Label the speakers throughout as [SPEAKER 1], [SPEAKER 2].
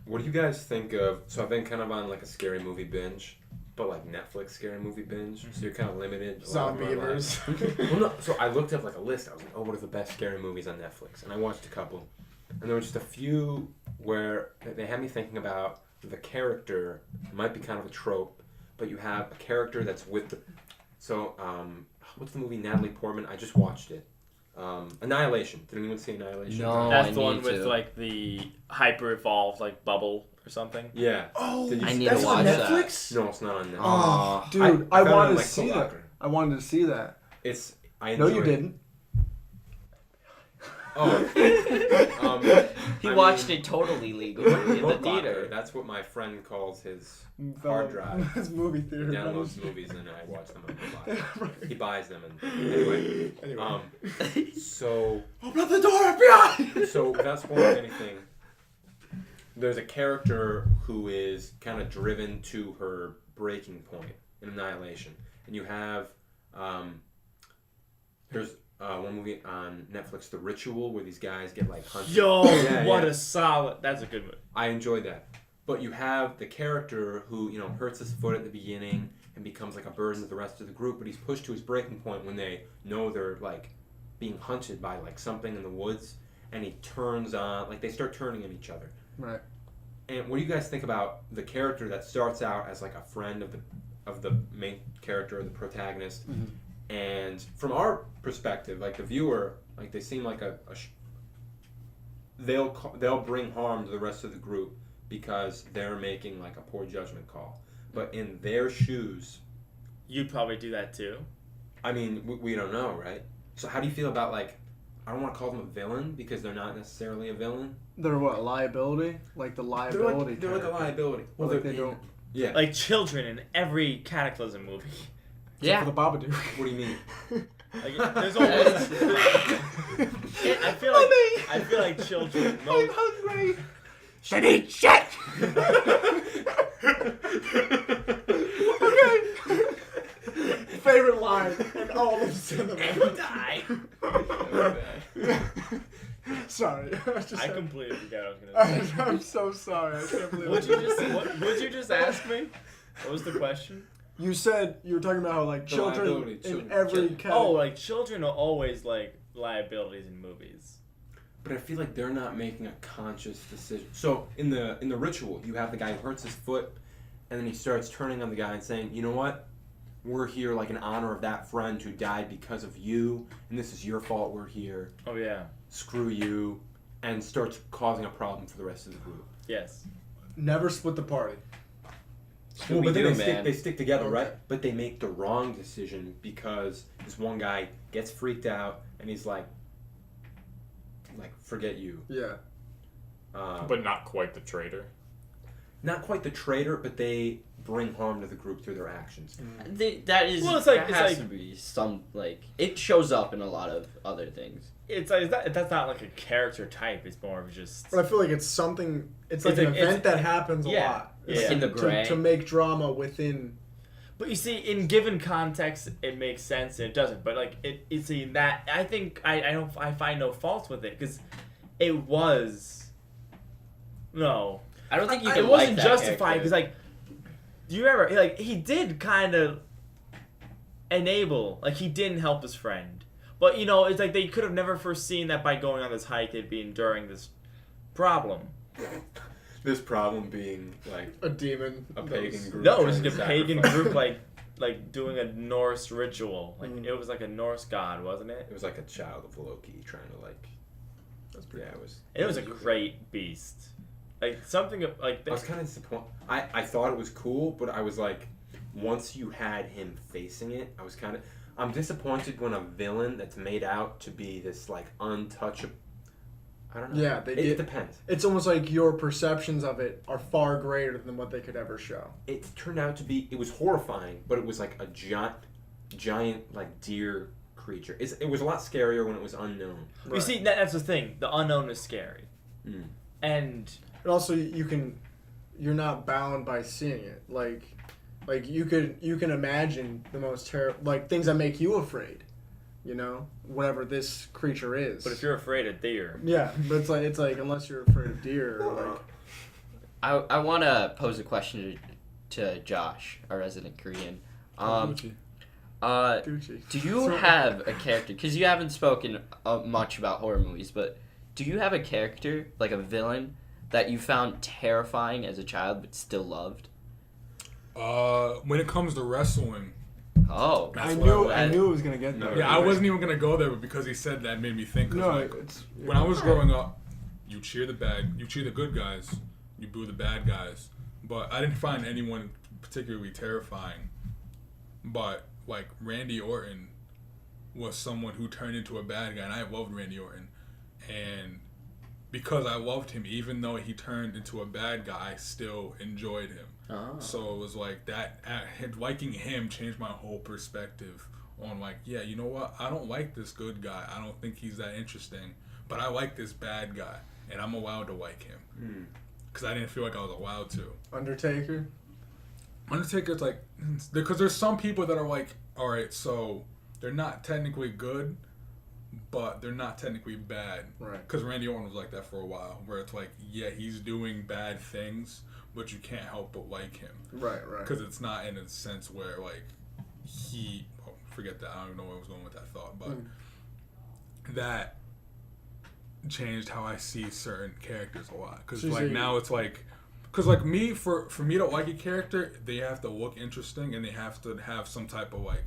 [SPEAKER 1] What do you guys think of? So I've been kind of on like a scary movie binge, but like Netflix scary movie binge. So you're kind of limited.
[SPEAKER 2] Zombievers.
[SPEAKER 1] Well, no. So I looked up like a list. I was like, oh, what are the best scary movies on Netflix? And I watched a couple, and there were just a few where they had me thinking about the character. It might be kind of a trope, but you have a character that's with the. So what's the movie Natalie Portman? I just watched it. Annihilation. Did anyone see Annihilation?
[SPEAKER 3] No,
[SPEAKER 4] That's the one with like the hyper evolved like bubble or something.
[SPEAKER 1] Yeah.
[SPEAKER 2] Oh,
[SPEAKER 3] I need
[SPEAKER 2] that's
[SPEAKER 3] to
[SPEAKER 2] on
[SPEAKER 3] watch
[SPEAKER 2] Netflix?
[SPEAKER 1] No, it's not on Netflix.
[SPEAKER 2] Oh, dude, I
[SPEAKER 1] found it
[SPEAKER 2] wanted
[SPEAKER 1] on,
[SPEAKER 2] to see that.
[SPEAKER 1] Locker.
[SPEAKER 2] I wanted to see that.
[SPEAKER 1] I
[SPEAKER 2] No,
[SPEAKER 1] enjoyed
[SPEAKER 2] you
[SPEAKER 1] it.
[SPEAKER 2] didn't.
[SPEAKER 1] Oh.
[SPEAKER 3] He watched it totally legal in the
[SPEAKER 1] Book
[SPEAKER 3] theater.
[SPEAKER 1] Locker, that's what my friend calls his hard drive.
[SPEAKER 2] His movie
[SPEAKER 1] He
[SPEAKER 2] theater.
[SPEAKER 1] downloads movies and I watch them on Book Locker. He buys them and anyway. So
[SPEAKER 2] Open up the door, FBI!
[SPEAKER 1] so without spoiling anything, there's a character who is kind of driven to her breaking point in Annihilation, and you have there's one movie on Netflix, The Ritual, where these guys get like hunted.
[SPEAKER 4] Yo,
[SPEAKER 1] Yeah.
[SPEAKER 4] a solid. That's a good movie.
[SPEAKER 1] I enjoyed that. But you have the character who, hurts his foot at the beginning and becomes like a burden to the rest of the group, but he's pushed to his breaking point when they know they're like being hunted by like something in the woods, and he turns on, like they start turning on each other.
[SPEAKER 2] Right.
[SPEAKER 1] And what do you guys think about the character that starts out as like a friend of the main character or the protagonist?
[SPEAKER 2] Mm-hmm.
[SPEAKER 1] And from our perspective, like the viewer, like they seem like they'll bring harm to the rest of the group because they're making like a poor judgment call. But in their shoes,
[SPEAKER 4] You'd probably do that too.
[SPEAKER 1] I mean, we don't know, right? So how do you feel about like, I don't want to call them a villain because they're not necessarily a villain.
[SPEAKER 2] They're what, a liability? Like the liability.
[SPEAKER 1] They're like a liability.
[SPEAKER 2] Well, like they don't.
[SPEAKER 1] Yeah.
[SPEAKER 4] Like children in every Cataclysm movie.
[SPEAKER 2] Yeah. For the Babadook.
[SPEAKER 1] What do you mean?
[SPEAKER 4] Like, there's always. I feel like children.
[SPEAKER 2] I'm hungry. Should eat shit. Okay. Favorite line in all of cinema.
[SPEAKER 4] Die.
[SPEAKER 2] Sorry.
[SPEAKER 4] I completely forgot what I was gonna say.
[SPEAKER 2] I'm so sorry. I can't believe
[SPEAKER 4] Would you just ask me? What was the question?
[SPEAKER 2] You said you were talking about how like
[SPEAKER 1] The
[SPEAKER 2] children
[SPEAKER 1] liability,
[SPEAKER 2] in every category.
[SPEAKER 4] Oh, like children are always like liabilities in movies.
[SPEAKER 1] But I feel like they're not making a conscious decision. So in the Ritual, you have the guy who hurts his foot, and then he starts turning on the guy and saying, "You know what? We're here like in honor of that friend who died because of you, and this is your fault. We're here.
[SPEAKER 4] Oh yeah.
[SPEAKER 1] Screw you," and starts causing a problem for the rest of the group.
[SPEAKER 4] Yes.
[SPEAKER 2] Never split the party.
[SPEAKER 1] Well, but
[SPEAKER 3] Scooby-Doo,
[SPEAKER 1] then
[SPEAKER 3] man.
[SPEAKER 1] they stick together,
[SPEAKER 2] Okay.
[SPEAKER 1] right? But they make the wrong decision because this one guy gets freaked out and he's like, forget you.
[SPEAKER 2] Yeah.
[SPEAKER 5] But not quite the traitor.
[SPEAKER 1] Not quite the traitor, but they bring harm to the group through their actions.
[SPEAKER 3] That is.
[SPEAKER 4] Well, it's like-
[SPEAKER 3] that
[SPEAKER 4] it's
[SPEAKER 3] has
[SPEAKER 4] like-
[SPEAKER 3] to be some like it shows up in a lot of other things.
[SPEAKER 4] It's like that's not like a character type. It's more of just.
[SPEAKER 2] But I feel like it's something. It's like
[SPEAKER 4] It's
[SPEAKER 2] an
[SPEAKER 4] like-
[SPEAKER 2] event
[SPEAKER 4] it's-
[SPEAKER 2] that happens a
[SPEAKER 4] yeah.
[SPEAKER 2] lot.
[SPEAKER 4] Yeah.
[SPEAKER 2] It's
[SPEAKER 3] In the
[SPEAKER 2] like
[SPEAKER 3] gray.
[SPEAKER 2] to make drama within.
[SPEAKER 4] But you see, in given context, it makes sense and it doesn't. But like it's see that I think I find no fault with it because it was. No.
[SPEAKER 3] I don't think you
[SPEAKER 4] It
[SPEAKER 3] can.
[SPEAKER 4] wasn't
[SPEAKER 3] like that
[SPEAKER 4] justified because
[SPEAKER 3] character.
[SPEAKER 4] like, do you ever like he did kind of enable like he didn't help his friend, but it's like they could have never foreseen that by going on this hike they'd be enduring this problem.
[SPEAKER 1] This problem being like
[SPEAKER 2] A demon.
[SPEAKER 1] a pagan group.
[SPEAKER 4] No, it was
[SPEAKER 1] trying
[SPEAKER 4] like a
[SPEAKER 1] to
[SPEAKER 4] pagan
[SPEAKER 1] sacrifice.
[SPEAKER 4] group like doing a Norse ritual. Like it was like a Norse god, wasn't it?
[SPEAKER 1] It was like a child of Loki trying to like.
[SPEAKER 2] That's pretty.
[SPEAKER 1] Yeah, it was.
[SPEAKER 4] It was a great beast. Like something like
[SPEAKER 1] I was kind of disappointed. I thought it was cool, but I was like, once you had him facing it, I'm disappointed when a villain that's made out to be this like untouchable. I don't know.
[SPEAKER 2] Yeah,
[SPEAKER 1] it depends.
[SPEAKER 2] It's almost like your perceptions of it are far greater than what they could ever show.
[SPEAKER 1] It turned out to be. It was horrifying, but it was like a giant like deer creature. It was a lot scarier when it was unknown.
[SPEAKER 4] You see, that's the thing. The unknown is scary, and
[SPEAKER 2] also you're not bound by seeing it. Like you can imagine the most terrible like things that make you afraid. Whatever this creature is.
[SPEAKER 4] but if you're afraid of deer,
[SPEAKER 2] yeah, but it's like unless you're afraid of deer, or like
[SPEAKER 3] I want to pose a question to Josh, our resident Korean.
[SPEAKER 2] Gucci.
[SPEAKER 3] Do you have a character? Because you haven't spoken much about horror movies, but do you have a character, like a villain, that you found terrifying as a child but still loved?
[SPEAKER 6] When it comes to wrestling.
[SPEAKER 3] Oh,
[SPEAKER 6] That's
[SPEAKER 2] I
[SPEAKER 6] what
[SPEAKER 2] knew it was gonna get there.
[SPEAKER 6] Yeah, I wasn't even gonna go there, but because he said that, it made me think.
[SPEAKER 2] No,
[SPEAKER 6] Like,
[SPEAKER 2] it's
[SPEAKER 6] when I was growing up, you cheer the good guys, you boo the bad guys. But I didn't find anyone particularly terrifying. But like Randy Orton was someone who turned into a bad guy, and I loved Randy Orton, and because I loved him, even though he turned into a bad guy, I still enjoyed him.
[SPEAKER 3] Oh.
[SPEAKER 6] So it was like that. Liking him changed my whole perspective on like, yeah, you know what? I don't like this good guy. I don't think he's that interesting, but I like this bad guy, and I'm allowed to like him because I didn't feel like I was allowed to. Undertaker's like, because there's some people that are like, all right, so they're not technically good, but they're not technically bad.
[SPEAKER 2] Right.
[SPEAKER 6] Because Randy Orton was like that for a while, where it's like, yeah, he's doing bad things, but you can't help but like him.
[SPEAKER 2] Right.
[SPEAKER 6] Because it's not in a sense where, like, forget that. I don't even know where I was going with that thought, but that changed how I see certain characters a lot. Because, like, now it's like, because, like, for me to like a character, they have to look interesting and they have to have some type of, like,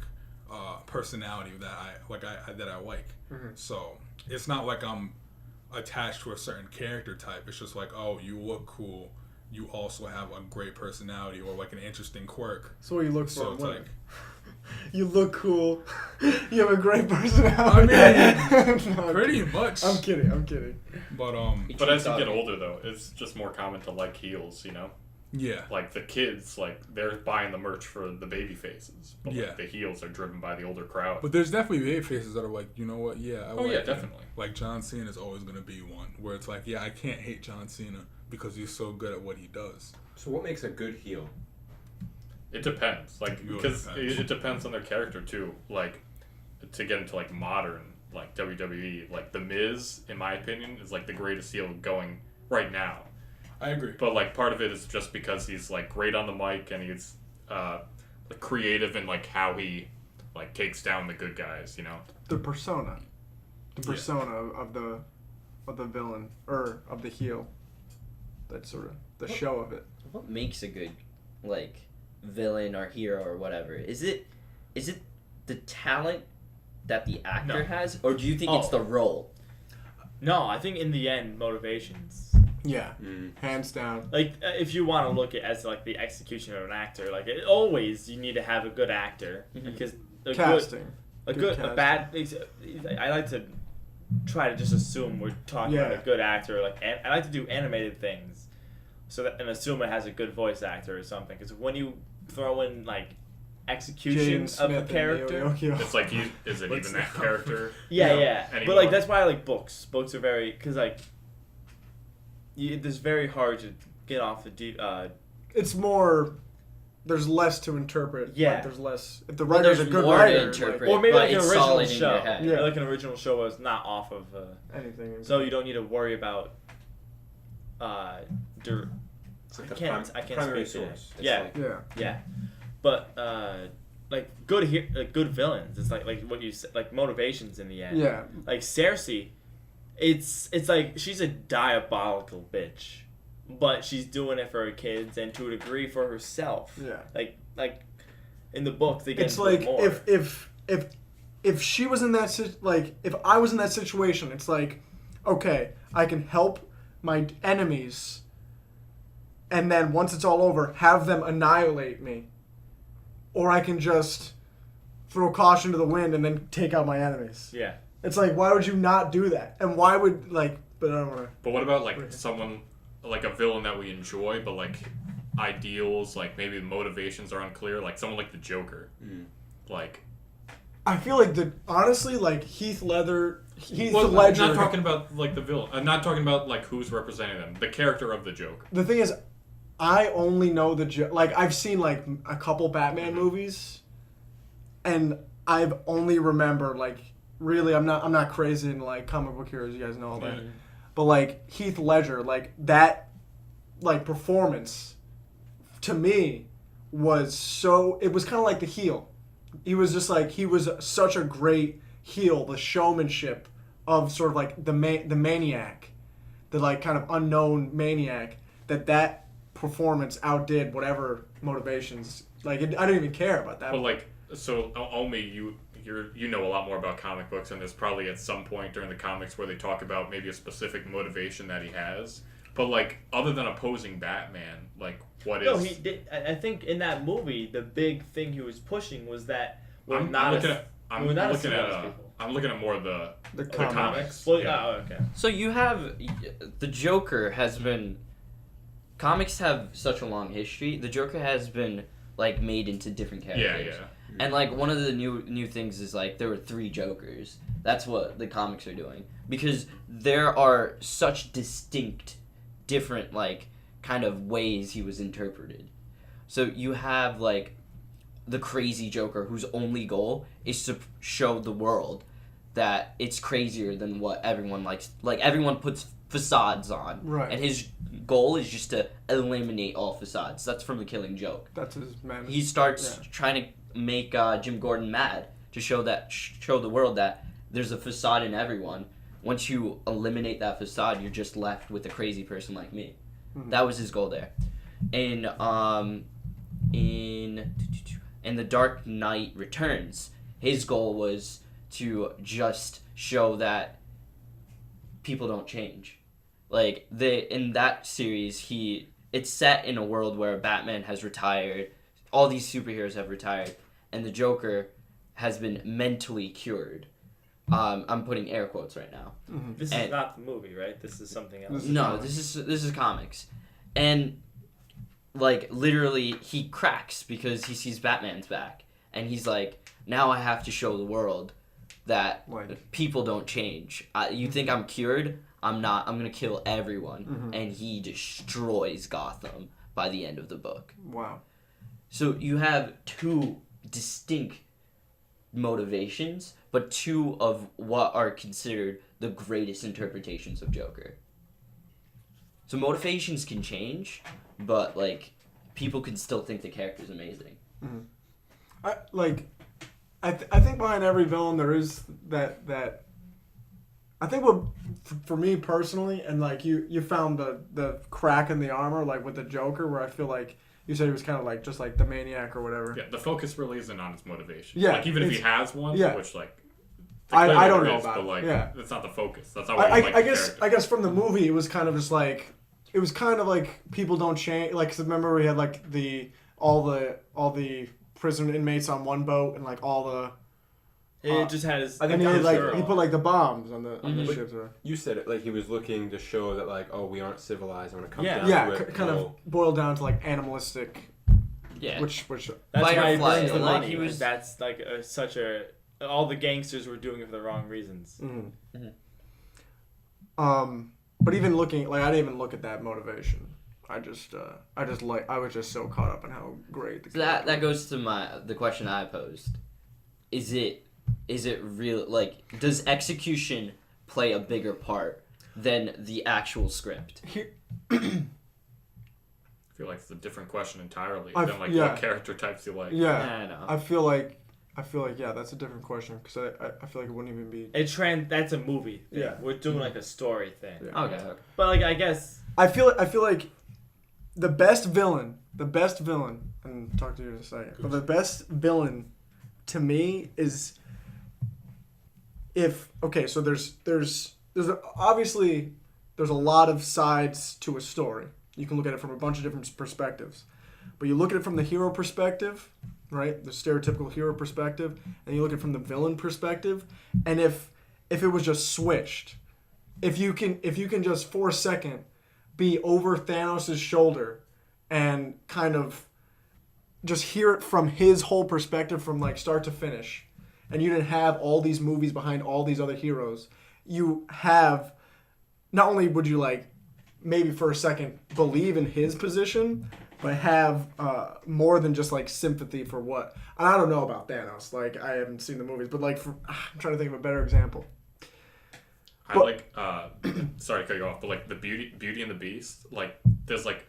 [SPEAKER 6] personality that I like. Mm-hmm. So it's not like I'm attached to a certain character type. It's just like, oh, you look cool. You also have a great personality or like an interesting quirk.
[SPEAKER 2] So what you look for?
[SPEAKER 6] So it's like,
[SPEAKER 2] you look cool. You have a great personality.
[SPEAKER 6] I mean, pretty much.
[SPEAKER 2] I'm kidding.
[SPEAKER 5] But as you get older, though, it's just more common to like heels, you know?
[SPEAKER 6] Yeah.
[SPEAKER 5] Like, the kids, like, they're buying the merch for the baby faces. But,
[SPEAKER 6] Yeah.
[SPEAKER 5] like, the heels are driven by the older crowd.
[SPEAKER 6] But there's definitely baby faces that are like, you know what? Yeah, I like him.
[SPEAKER 5] Definitely.
[SPEAKER 6] Like, John Cena is always going to be one where it's like, yeah, I can't hate John Cena because he's so good at what he does.
[SPEAKER 1] So what makes a good heel?
[SPEAKER 5] It depends. Like,
[SPEAKER 6] Really
[SPEAKER 5] because
[SPEAKER 6] depends.
[SPEAKER 5] it depends on their character, too. Like, to get into, like, modern, like, WWE, like, The Miz, in my opinion, is, like, the greatest heel going right now.
[SPEAKER 6] I agree.
[SPEAKER 5] But, like, part of it is just because he's, like, great on the mic and he's like, creative in, like, how he, like, takes down the good guys, you know?
[SPEAKER 2] The persona of the villain or of the heel. That's sort of the show of it.
[SPEAKER 3] What makes a good, like, villain or hero or whatever? Is it the talent that the actor has, or do you think it's the role?
[SPEAKER 4] No, I think in the end, motivations.
[SPEAKER 2] Yeah, hands down.
[SPEAKER 4] Like, if you want to look at it as like the execution of an actor, like always you need to have a good actor because
[SPEAKER 2] Casting.
[SPEAKER 4] I like to try to just assume we're talking about a good actor. Like, I like to do animated things, and assume it has a good voice actor or something. Because when you throw in like execution of a character,
[SPEAKER 5] It's like, is it even that character?
[SPEAKER 4] yeah.
[SPEAKER 5] Anymore.
[SPEAKER 4] But like that's why I like books. Books are very because like it's very hard to get off the deep.
[SPEAKER 2] It's more. There's less to interpret.
[SPEAKER 4] Yeah.
[SPEAKER 2] Like, there's less. If the writer's a good writer,
[SPEAKER 4] or maybe like an
[SPEAKER 3] it's
[SPEAKER 4] original
[SPEAKER 3] solid in
[SPEAKER 4] show.
[SPEAKER 3] your head.
[SPEAKER 2] Yeah.
[SPEAKER 4] Like an original show was not off of
[SPEAKER 2] anything.
[SPEAKER 4] so you don't need to worry about.
[SPEAKER 1] It's like the
[SPEAKER 4] I can't
[SPEAKER 1] primary
[SPEAKER 4] speak
[SPEAKER 1] source.
[SPEAKER 4] to it.
[SPEAKER 1] It's
[SPEAKER 4] Yeah,
[SPEAKER 1] like-
[SPEAKER 4] yeah, but like good villains. It's like what you said, like motivations in the end.
[SPEAKER 2] Yeah.
[SPEAKER 4] Like Cersei, it's like she's a diabolical bitch, but she's doing it for her kids and to a degree for herself.
[SPEAKER 2] Yeah.
[SPEAKER 4] Like in the book they get
[SPEAKER 2] It's
[SPEAKER 4] into it
[SPEAKER 2] like
[SPEAKER 4] more.
[SPEAKER 2] if she was in that if I was in that situation, it's like, okay, I can help my enemies, and then once it's all over, have them annihilate me, or I can just throw caution to the wind and then take out my enemies.
[SPEAKER 4] Yeah.
[SPEAKER 2] It's like, why would you not do that? And why would But I don't want to.
[SPEAKER 5] But what about, like, someone, like a villain that we enjoy, but, like, ideals, like, maybe the motivations are unclear, like someone like the Joker. Like,
[SPEAKER 2] I feel like honestly, like Heath Ledger.
[SPEAKER 5] I'm not talking about, like, the villain. I'm not talking about, like, who's representing them. The character of the Joker.
[SPEAKER 2] The thing is, I only know like I've seen like a couple Batman movies, and I've only remember like really I'm not crazy in like comic book heroes. You guys know all that, but like Heath Ledger, like that like performance to me was so. It was kind of like the heel. He was just like he was such a great heel. The showmanship of sort of like the maniac, the like kind of unknown maniac. That performance outdid whatever motivations. Like I didn't even care about that.
[SPEAKER 5] But like, so Omi, you know a lot more about comic books, and there's probably at some point during the comics where they talk about maybe a specific motivation that he has. But like, other than opposing Batman, like what is?
[SPEAKER 4] No, he did. I think in that movie, the big thing he was pushing was that
[SPEAKER 5] I'm looking at more of the comics.
[SPEAKER 4] Well,
[SPEAKER 5] yeah.
[SPEAKER 4] oh, okay.
[SPEAKER 3] So you have the Joker has been. Comics have such a long history. The Joker has been like made into different characters.
[SPEAKER 5] Yeah.
[SPEAKER 3] And like one of the new things is like there were 3 Jokers. That's what the comics are doing because there are such distinct, different like kind of ways he was interpreted. So you have like the crazy Joker whose only goal is to show the world that it's crazier than what everyone likes. Like everyone puts facades on,
[SPEAKER 2] right?
[SPEAKER 3] And his goal is just to eliminate all facades. That's from The Killing Joke.
[SPEAKER 2] That's his man.
[SPEAKER 3] He starts trying to make Jim Gordon mad to show the world that there's a facade in everyone. Once you eliminate that facade, you're just left with a crazy person like me. Mm-hmm. That was his goal there. In The Dark Knight Returns, his goal was to just show that people don't change. Like in that series, it's set in a world where Batman has retired, all these superheroes have retired, and the Joker has been mentally cured. I'm putting air quotes right now.
[SPEAKER 2] Mm-hmm.
[SPEAKER 4] This is not the movie, right? This is something else.
[SPEAKER 3] No, this is comics, and like literally he cracks because he sees Batman's back, and he's like, now I have to show the world that people don't change. You think I'm cured? I'm not. I'm gonna kill everyone. Mm-hmm. And he destroys Gotham by the end of the book.
[SPEAKER 2] Wow.
[SPEAKER 3] So you have 2 distinct motivations, but 2 of what are considered the greatest interpretations of Joker. So motivations can change, but like people can still think the character's amazing.
[SPEAKER 2] Mm-hmm. I think behind every villain there is that. I think what, for me personally, and like you found the crack in the armor, like with the Joker, where I feel like you said he was kind of like just like the maniac or whatever.
[SPEAKER 5] Yeah, the focus really isn't on his motivation.
[SPEAKER 2] Yeah,
[SPEAKER 5] like even if he has one, which like
[SPEAKER 2] I don't know
[SPEAKER 5] is,
[SPEAKER 2] about
[SPEAKER 5] but like
[SPEAKER 2] it.
[SPEAKER 5] that's not the focus. That's not
[SPEAKER 2] I
[SPEAKER 5] what
[SPEAKER 2] I guess from the movie it was kind of just like people don't change. Like 'cause remember we had like all the prison inmates on one boat and like all the.
[SPEAKER 4] It just had his.
[SPEAKER 2] And he put like the bombs on the ships.
[SPEAKER 1] You said it like he was looking to show that like we aren't civilized. I'm gonna come down to it.
[SPEAKER 2] Kind of boiled down to like animalistic.
[SPEAKER 3] Yeah.
[SPEAKER 2] Which
[SPEAKER 4] that's
[SPEAKER 3] fight
[SPEAKER 4] why
[SPEAKER 3] or
[SPEAKER 4] he
[SPEAKER 3] flight.
[SPEAKER 4] brings the
[SPEAKER 3] Like,
[SPEAKER 4] money.
[SPEAKER 3] he was
[SPEAKER 4] That's like such a. All the gangsters were doing it for the wrong reasons.
[SPEAKER 2] Mm-hmm. Mm-hmm. But even looking I didn't even look at that motivation. I was just so caught up in how great.
[SPEAKER 3] That goes to the question I posed. Is it real? Like, does execution play a bigger part than the actual script?
[SPEAKER 5] I feel like it's a different question entirely than like what character types you like.
[SPEAKER 2] Yeah,
[SPEAKER 3] I know.
[SPEAKER 2] I feel like that's a different question because I feel like it wouldn't even be.
[SPEAKER 4] That's a movie thing.
[SPEAKER 2] Yeah,
[SPEAKER 4] we're doing like a story thing.
[SPEAKER 2] Yeah.
[SPEAKER 3] Okay.
[SPEAKER 4] But like I guess
[SPEAKER 2] I feel like the best villain, and talk to you in a second. But the best villain to me is. So there's obviously there's a lot of sides to a story. You can look at it from a bunch of different perspectives, but you look at it from the hero perspective, right? The stereotypical hero perspective, and you look at it from the villain perspective. And if it was just switched, if you can just for a second be over Thanos' shoulder and kind of just hear it from his whole perspective from like start to finish. And you didn't have all these movies behind all these other heroes. You have, not only would you like maybe for a second believe in his position, but have more than just like sympathy for what. And I don't know about Thanos. Like I haven't seen the movies, but like I'm trying to think of a better example.
[SPEAKER 5] Sorry to cut you off, but like the Beauty and the Beast, like there's like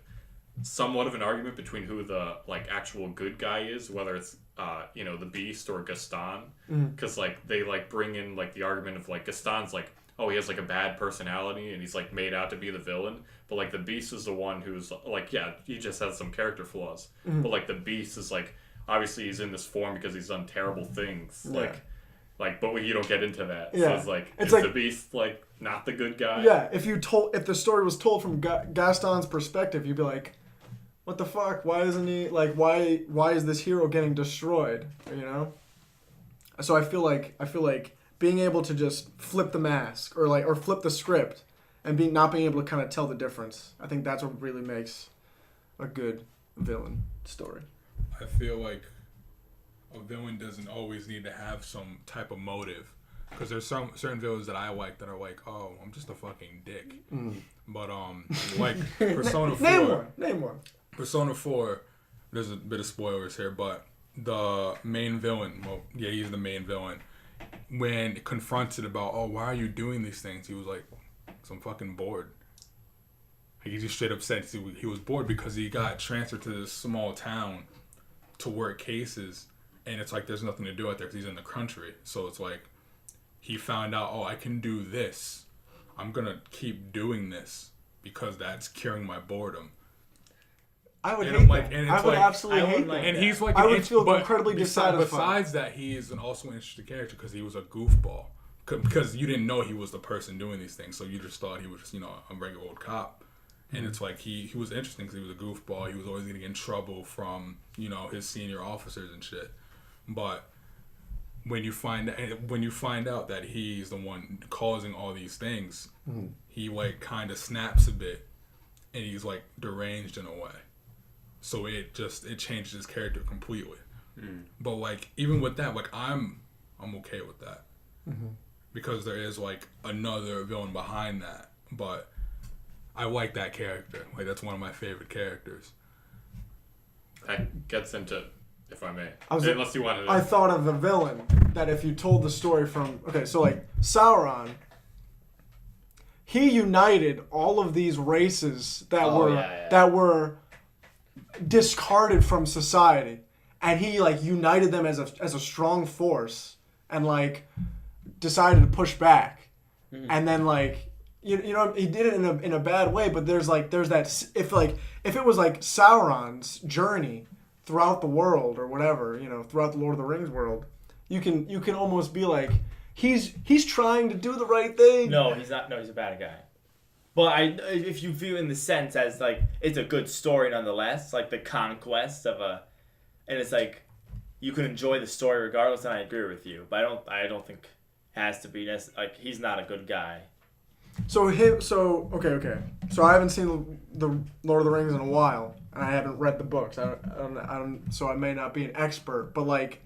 [SPEAKER 5] somewhat of an argument between who the like actual good guy is, whether it's the Beast or Gaston, because like they like bring in like the argument of like Gaston's like, oh, he has like a bad personality and he's like made out to be the villain, but like the Beast is the one who's like, yeah, he just has some character flaws, but like the Beast is like, obviously he's in this form because he's done terrible things, but you don't get into that.
[SPEAKER 2] Yeah.
[SPEAKER 5] So it's like,
[SPEAKER 2] It's
[SPEAKER 5] is
[SPEAKER 2] like
[SPEAKER 5] the Beast like not the good guy?
[SPEAKER 2] Yeah, if the story was told from Gaston's perspective, you'd be like, what the fuck? Why isn't he like? Why is this hero getting destroyed? You know. So I feel like being able to just flip the mask or flip the script and not being able to kind of tell the difference. I think that's what really makes a good villain story.
[SPEAKER 6] I feel like a villain doesn't always need to have some type of motive, because there's some certain villains that I like that are like, oh, I'm just a fucking dick. But like Persona 4.
[SPEAKER 2] Name one.
[SPEAKER 6] Persona 4. There's a bit of spoilers here, but the main villain, well, yeah, he's the main villain. When confronted about, oh, why are you doing these things? He was like, 'cause I'm fucking bored. Like, he just straight up said he was bored because he got transferred to this small town to work cases, and it's like there's nothing to do out there because he's in the country. So it's like he found out, oh, I can do this. I'm gonna keep doing this because that's curing my boredom.
[SPEAKER 2] I would
[SPEAKER 6] And
[SPEAKER 2] hate
[SPEAKER 6] like,
[SPEAKER 2] that.
[SPEAKER 6] and
[SPEAKER 2] I
[SPEAKER 6] it's
[SPEAKER 2] would
[SPEAKER 6] like,
[SPEAKER 2] absolutely hate that.
[SPEAKER 6] And he's like,
[SPEAKER 2] I would feel incredibly
[SPEAKER 6] besides
[SPEAKER 2] dissatisfied.
[SPEAKER 6] that, he is also an interesting character because he was a goofball. Because you didn't know he was the person doing these things, so you just thought he was just, a regular old cop. And it's like he was interesting because he was a goofball. He was always going to get in trouble from his senior officers and shit. But when you find out that he's the one causing all these things, he like kind of snaps a bit, and he's like deranged in a way. So it changes his character completely. But like even with that, like I'm okay with that because there is like another villain behind that. But I like that character. Like that's one of my favorite characters.
[SPEAKER 5] That gets into, if I may,
[SPEAKER 2] Unless
[SPEAKER 5] you wanted to.
[SPEAKER 2] I thought of a villain that if you told the story from... Okay, so like Sauron, he united all of these races that were discarded from society, and he like united them as a strong force and like decided to push back. And then like he did it in a bad way, but there's that if it was like Sauron's journey throughout the world or whatever, throughout the Lord of the Rings world, you can almost be like he's trying to do the right thing.
[SPEAKER 4] No, he's not. No, he's a bad guy. But if you view it in the sense as like it's a good story nonetheless, like the conquest of and it's like you can enjoy the story regardless, and I agree with you. But I don't think it has to be like he's not a good guy.
[SPEAKER 2] Okay. So I haven't seen the Lord of the Rings in a while, and I haven't read the books. I don't, so I may not be an expert. But like,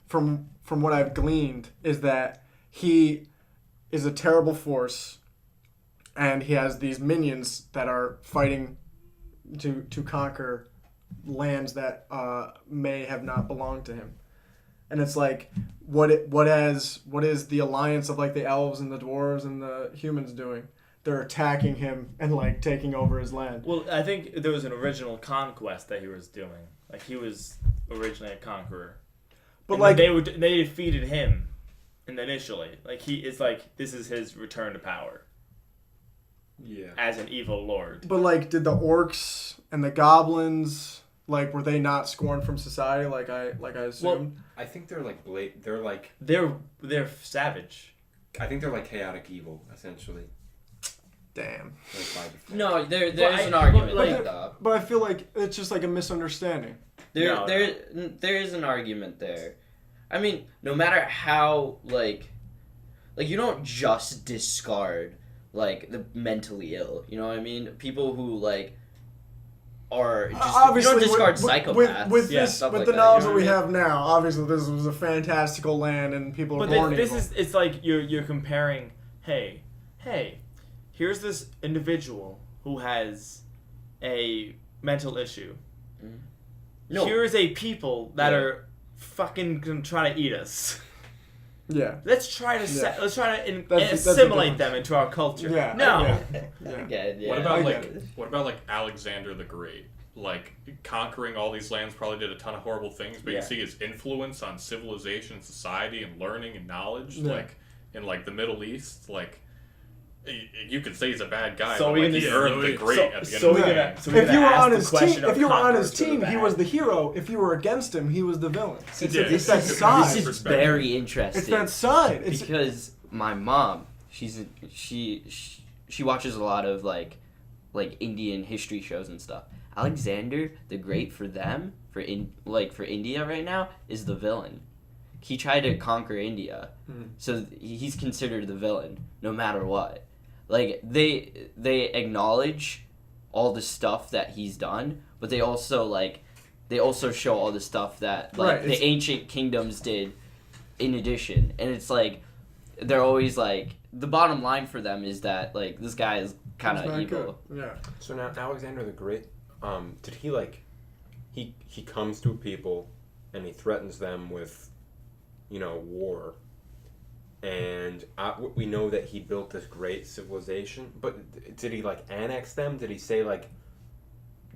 [SPEAKER 2] from what I've gleaned, is that he is a terrible force, and he has these minions that are fighting to conquer lands that may have not belonged to him. And it's like, what is the alliance of like the elves and the dwarves and the humans doing? They're attacking him and like taking over his land.
[SPEAKER 4] Well, I think there was an original conquest that he was doing. Like he was originally a conqueror, but and like they defeated him, initially. Like it's like this is his return to power. Yeah. As an evil lord.
[SPEAKER 2] But like, did the orcs and the goblins? Like, were they not scorned from society? Like I assumed.
[SPEAKER 1] Well, I think they're like
[SPEAKER 4] they're savage.
[SPEAKER 1] I think they're like chaotic evil, essentially.
[SPEAKER 2] Damn.
[SPEAKER 3] No, there's an argument like that.
[SPEAKER 2] But I feel like it's just like a misunderstanding.
[SPEAKER 3] There is an argument there. I mean, no matter how like you don't just discard like the mentally ill. You know what I mean? People who like. Or just,
[SPEAKER 2] obviously,
[SPEAKER 3] you don't discard psychopaths.
[SPEAKER 2] With the knowledge that we
[SPEAKER 3] have
[SPEAKER 2] now, obviously this was a fantastical land and people are born evil.
[SPEAKER 4] It's like you're comparing, hey, here's this individual who has a mental issue. No. Here's a people that are fucking trying to eat us.
[SPEAKER 2] Yeah.
[SPEAKER 4] Let's try to
[SPEAKER 2] Yeah.
[SPEAKER 4] let's try to
[SPEAKER 2] That's the
[SPEAKER 4] assimilate
[SPEAKER 2] difference.
[SPEAKER 4] them into our culture.
[SPEAKER 2] Yeah.
[SPEAKER 4] No.
[SPEAKER 2] Yeah.
[SPEAKER 3] Again, yeah.
[SPEAKER 5] What
[SPEAKER 2] I
[SPEAKER 5] about
[SPEAKER 2] get
[SPEAKER 5] like Alexander the Great? Like conquering all these lands probably did a ton of horrible things, but
[SPEAKER 4] Yeah.
[SPEAKER 5] you see his influence on civilization, society, and learning and knowledge,
[SPEAKER 2] Yeah.
[SPEAKER 5] like in like the Middle East, like you could say he's a bad guy,
[SPEAKER 4] So
[SPEAKER 5] but
[SPEAKER 4] we
[SPEAKER 5] like,
[SPEAKER 4] can
[SPEAKER 5] he
[SPEAKER 4] just-
[SPEAKER 5] earned the great at the end
[SPEAKER 4] so
[SPEAKER 5] of
[SPEAKER 4] we
[SPEAKER 5] the
[SPEAKER 4] can-
[SPEAKER 5] game.
[SPEAKER 4] so we
[SPEAKER 2] If
[SPEAKER 4] can
[SPEAKER 2] you were
[SPEAKER 4] ask
[SPEAKER 2] on
[SPEAKER 4] the
[SPEAKER 2] his
[SPEAKER 4] question
[SPEAKER 2] team,
[SPEAKER 4] of
[SPEAKER 2] if you were on his
[SPEAKER 4] conquerors for the
[SPEAKER 2] team, he
[SPEAKER 4] bad.
[SPEAKER 2] was the hero. If you were against him, he was the villain. It's,
[SPEAKER 5] Yeah,
[SPEAKER 2] it's that
[SPEAKER 5] it's
[SPEAKER 2] side.
[SPEAKER 3] This is
[SPEAKER 5] perspective.
[SPEAKER 3] very interesting.
[SPEAKER 2] It's that side. It's
[SPEAKER 3] because my mom, she watches a lot of like Indian history shows and stuff. Alexander the Great for them, for India right now, is the villain. He tried to conquer India, so he's considered the villain no matter what. Like they acknowledge all the stuff that he's done, but they also show all the stuff that
[SPEAKER 2] Right,
[SPEAKER 3] the ancient kingdoms did in addition. And it's like they're always like, the bottom line for them is that like this guy is kind
[SPEAKER 2] it's
[SPEAKER 3] of
[SPEAKER 2] not
[SPEAKER 3] evil.
[SPEAKER 2] good. Yeah.
[SPEAKER 1] So now Alexander the Great, did he like, he comes to people and he threatens them with, war, and we know that he built this great civilization, but did he like annex them? Did he say like,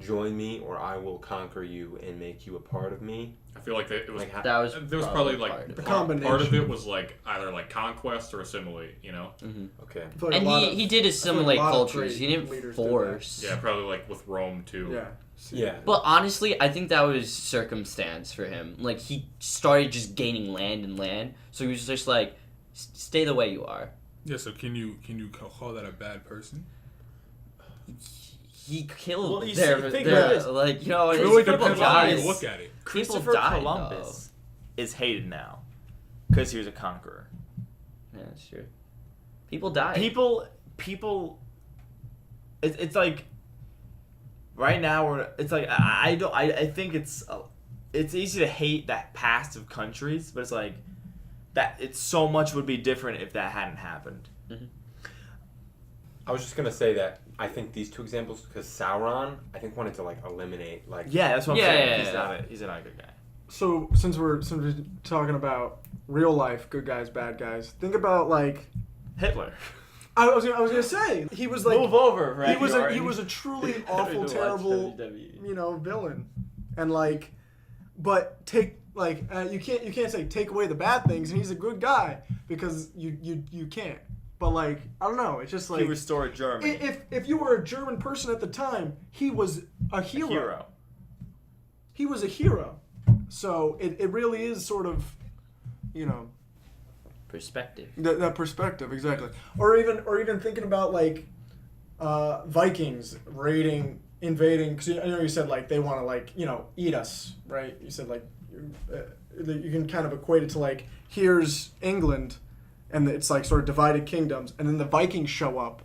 [SPEAKER 1] join me or I will conquer you and make you a part of me?
[SPEAKER 5] I feel like it was.
[SPEAKER 1] Like,
[SPEAKER 3] That was
[SPEAKER 5] There was probably
[SPEAKER 3] part
[SPEAKER 5] like
[SPEAKER 3] of it.
[SPEAKER 5] part of it was like either like conquest or assimilate,
[SPEAKER 1] Okay.
[SPEAKER 2] I feel like
[SPEAKER 3] And
[SPEAKER 2] a lot
[SPEAKER 3] he
[SPEAKER 2] of-
[SPEAKER 3] did
[SPEAKER 2] I
[SPEAKER 3] assimilate
[SPEAKER 2] feel like a lot of
[SPEAKER 3] cultures. He
[SPEAKER 2] great
[SPEAKER 3] didn't
[SPEAKER 2] leaders did that.
[SPEAKER 3] force.
[SPEAKER 5] Yeah, probably like with Rome too.
[SPEAKER 2] Yeah.
[SPEAKER 1] Yeah.
[SPEAKER 3] But honestly, I think that was circumstance for him. Like, he started just gaining land, so he was just like, stay the way you are.
[SPEAKER 6] Yeah, so can you call that a bad person?
[SPEAKER 3] He killed
[SPEAKER 4] Well, you
[SPEAKER 3] their,
[SPEAKER 4] see, think
[SPEAKER 3] their-
[SPEAKER 4] about this.
[SPEAKER 3] like,
[SPEAKER 6] It really
[SPEAKER 3] people
[SPEAKER 6] depends on how you
[SPEAKER 3] died.
[SPEAKER 6] look at it.
[SPEAKER 3] People
[SPEAKER 4] Christopher
[SPEAKER 3] died,
[SPEAKER 4] Columbus is hated now because he was a conqueror.
[SPEAKER 3] Yeah, that's true. People died.
[SPEAKER 4] People. It's like right now it's like I think it's easy to hate that past of countries, but it's like that it's so much would be different if that hadn't happened.
[SPEAKER 1] I was just gonna say that I think these two examples, because Sauron, I think wanted to like eliminate like.
[SPEAKER 4] Yeah, that's what I'm
[SPEAKER 3] Yeah,
[SPEAKER 4] saying.
[SPEAKER 3] yeah,
[SPEAKER 4] He's not a good guy.
[SPEAKER 2] So since we're talking about real life good guys, bad guys, think about like
[SPEAKER 4] Hitler.
[SPEAKER 2] I was gonna say he was like
[SPEAKER 4] Move over,
[SPEAKER 2] he was
[SPEAKER 4] Randy
[SPEAKER 2] he
[SPEAKER 4] Orton.
[SPEAKER 2] was a truly
[SPEAKER 4] I
[SPEAKER 2] awful,
[SPEAKER 4] need to watch
[SPEAKER 2] terrible,
[SPEAKER 4] WWE.
[SPEAKER 2] villain, and like, but take like you can't say take away the bad things and he's a good guy because you can't. But like I don't know, it's just like
[SPEAKER 4] He restored Germany.
[SPEAKER 2] if you were a German person at the time, he was a hero. He was a hero. So it really is sort of,
[SPEAKER 3] Perspective.
[SPEAKER 2] that perspective, exactly. Or even thinking about like Vikings invading, because I know you said like they want to like eat us, right? You said like you can kind of equate it to like here's England, and it's like sort of divided kingdoms, and then the Vikings show up,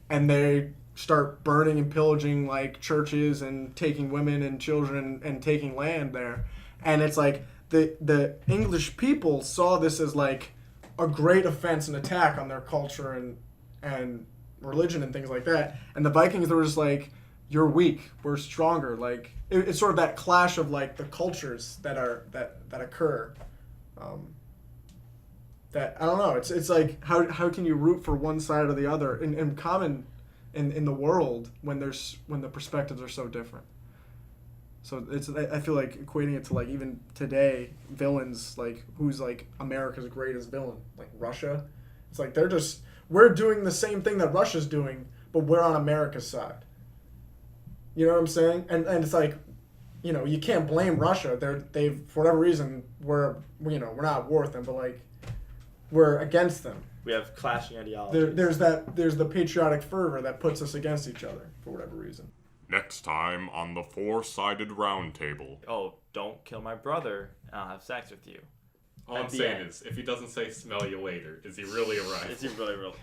[SPEAKER 2] and they start burning and pillaging like churches and taking women and children and taking land there, and it's like the English people saw this as like a great offense and attack on their culture and religion and things like that. And the Vikings were just like, you're weak, we're stronger. Like it's sort of that clash of like the cultures that occur. That I don't know. It's like how can you root for one side or the other in common in the world when the perspectives are so different. So I feel like equating it to like even today villains, like who's like America's greatest villain, like Russia. It's like we're doing the same thing that Russia's doing, but we're on America's side. You know what I'm saying? And it's like, you can't blame Russia. They've for whatever reason we're not at war with them, but like we're against them.
[SPEAKER 4] We have clashing ideologies.
[SPEAKER 2] There's the patriotic fervor that puts us against each other for whatever reason.
[SPEAKER 5] Next time on the Four-Sided Roundtable.
[SPEAKER 4] Oh, don't kill my brother, and I'll have sex with you.
[SPEAKER 5] All I'm
[SPEAKER 4] At the
[SPEAKER 5] saying
[SPEAKER 4] end.
[SPEAKER 5] is, if he doesn't say smell you later, is he really a rival?
[SPEAKER 4] Is he really reliable?